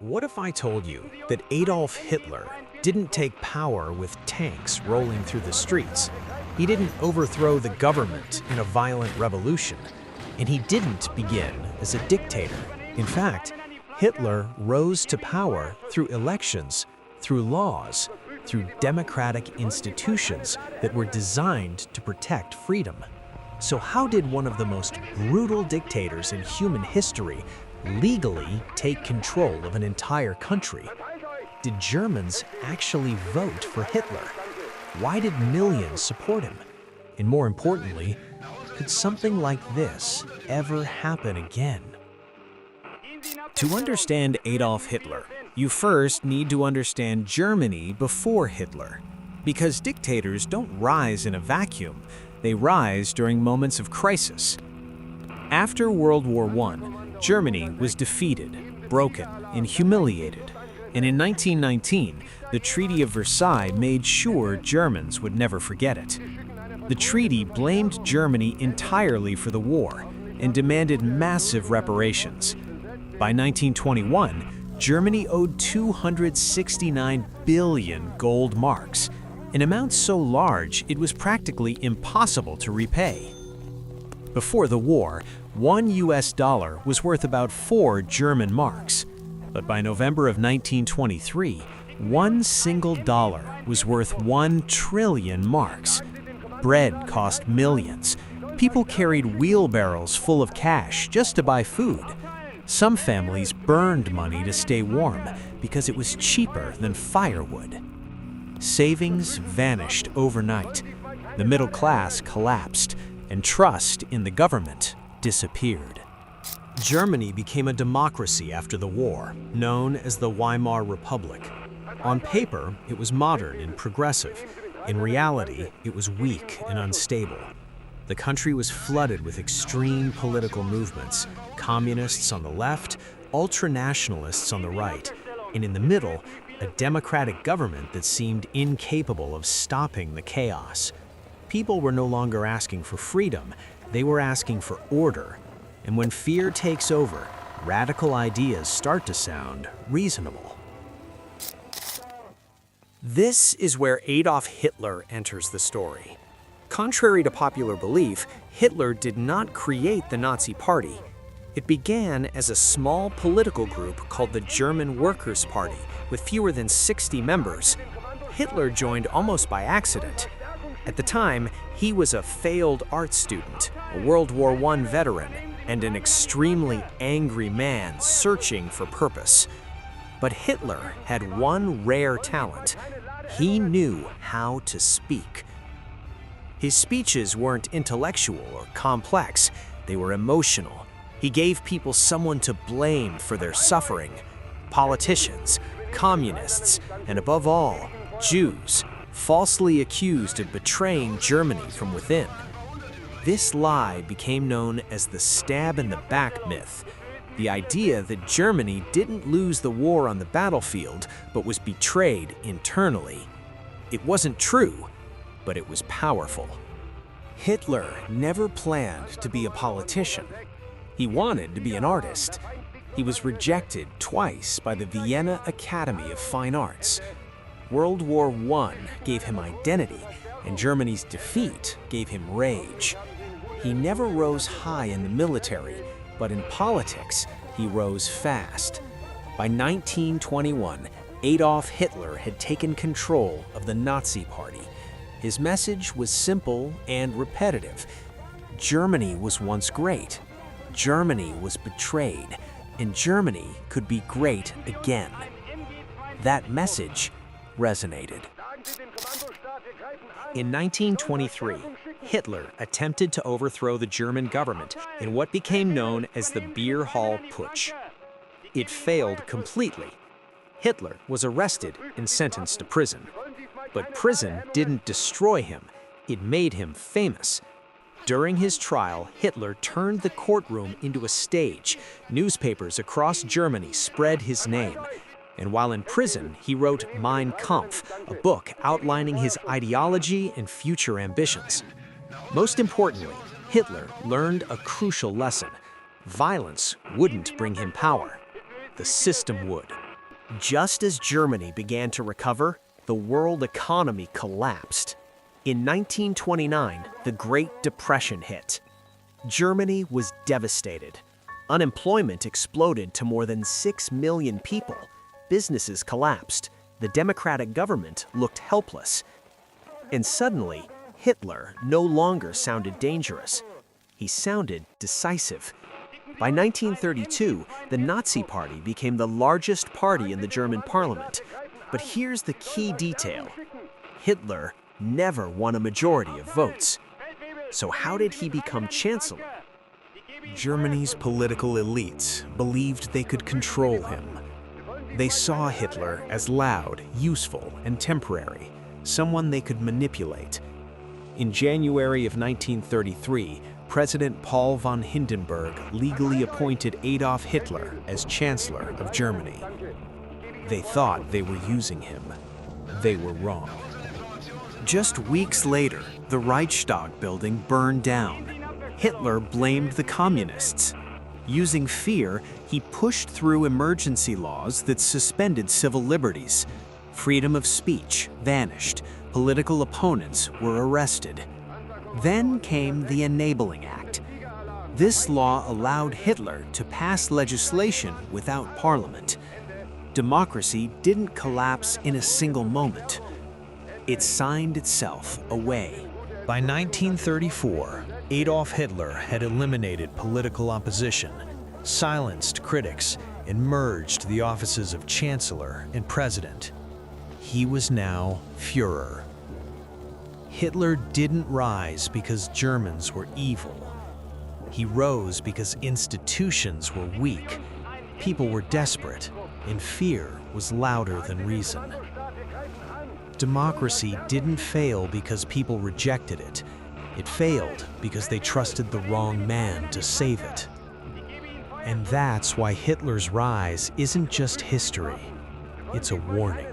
What if I told you that Adolf Hitler didn't take power with tanks rolling through the streets? He didn't overthrow the government in a violent revolution, and he didn't begin as a dictator. In fact, Hitler rose to power through elections, through laws, through democratic institutions that were designed to protect freedom. So how did one of the most brutal dictators in human history legally take control of an entire country? Did Germans actually vote for Hitler? Why did millions support him? And more importantly, could something like this ever happen again? To understand Adolf Hitler, you first need to understand Germany before Hitler. Because dictators don't rise in a vacuum, they rise during moments of crisis. After World War I, Germany was defeated, broken, and humiliated. And in 1919, the Treaty of Versailles made sure Germans would never forget it. The treaty blamed Germany entirely for the war and demanded massive reparations. By 1921, Germany owed 269 billion gold marks, an amount so large it was practically impossible to repay. Before the war, $1 was worth about 4 German marks. But by November of 1923, one single dollar was worth 1 trillion marks. Bread cost millions. People carried wheelbarrows full of cash just to buy food. Some families burned money to stay warm because it was cheaper than firewood. Savings vanished overnight. The middle class collapsed, and trust in the government disappeared. Germany became a democracy after the war, known as the Weimar Republic. On paper, it was modern and progressive. In reality, it was weak and unstable. The country was flooded with extreme political movements, communists on the left, ultranationalists on the right, and in the middle, a democratic government that seemed incapable of stopping the chaos. People were no longer asking for freedom, they were asking for order. And when fear takes over, radical ideas start to sound reasonable. This is where Adolf Hitler enters the story. Contrary to popular belief, Hitler did not create the Nazi Party. It began as a small political group called the German Workers' Party, with fewer than 60 members. Hitler joined almost by accident. At the time, he was a failed art student, a World War I veteran, and an extremely angry man searching for purpose. But Hitler had one rare talent. He knew how to speak. His speeches weren't intellectual or complex, they were emotional. He gave people someone to blame for their suffering. Politicians, communists, and above all, Jews, falsely accused of betraying Germany from within. This lie became known as the stab-in-the-back myth, the idea that Germany didn't lose the war on the battlefield, but was betrayed internally. It wasn't true, but it was powerful. Hitler never planned to be a politician. He wanted to be an artist. He was rejected twice by the Vienna Academy of Fine Arts. World War I gave him identity, and Germany's defeat gave him rage. He never rose high in the military, but in politics, he rose fast. By 1921, Adolf Hitler had taken control of the Nazi Party. His message was simple and repetitive. Germany was once great. Germany was betrayed, and Germany could be great again. That message resonated. In 1923, Hitler attempted to overthrow the German government in what became known as the Beer Hall Putsch. It failed completely. Hitler was arrested and sentenced to prison. But prison didn't destroy him, it made him famous. During his trial, Hitler turned the courtroom into a stage. Newspapers across Germany spread his name. And while in prison, he wrote Mein Kampf, a book outlining his ideology and future ambitions. Most importantly, Hitler learned a crucial lesson. Violence wouldn't bring him power. The system would. Just as Germany began to recover, the world economy collapsed. In 1929, the Great Depression hit. Germany was devastated. Unemployment exploded to more than 6 million people. Businesses collapsed. The democratic government looked helpless. And suddenly, Hitler no longer sounded dangerous. He sounded decisive. By 1932, the Nazi Party became the largest party in the German parliament. But here's the key detail. Hitler never won a majority of votes. So how did he become chancellor? Germany's political elites believed they could control him. They saw Hitler as loud, useful, and temporary, someone they could manipulate. In January of 1933, President Paul von Hindenburg legally appointed Adolf Hitler as Chancellor of Germany. They thought they were using him. They were wrong. Just weeks later, the Reichstag building burned down. Hitler blamed the communists. Using fear, he pushed through emergency laws that suspended civil liberties. Freedom of speech vanished. Political opponents were arrested. Then came the Enabling Act. This law allowed Hitler to pass legislation without parliament. Democracy didn't collapse in a single moment. It signed itself away. By 1934, Adolf Hitler had eliminated political opposition, silenced critics, and merged the offices of Chancellor and President. He was now Führer. Hitler didn't rise because Germans were evil. He rose because institutions were weak, people were desperate, and fear was louder than reason. Democracy didn't fail because people rejected it. It failed because they trusted the wrong man to save it. And that's why Hitler's rise isn't just history, it's a warning.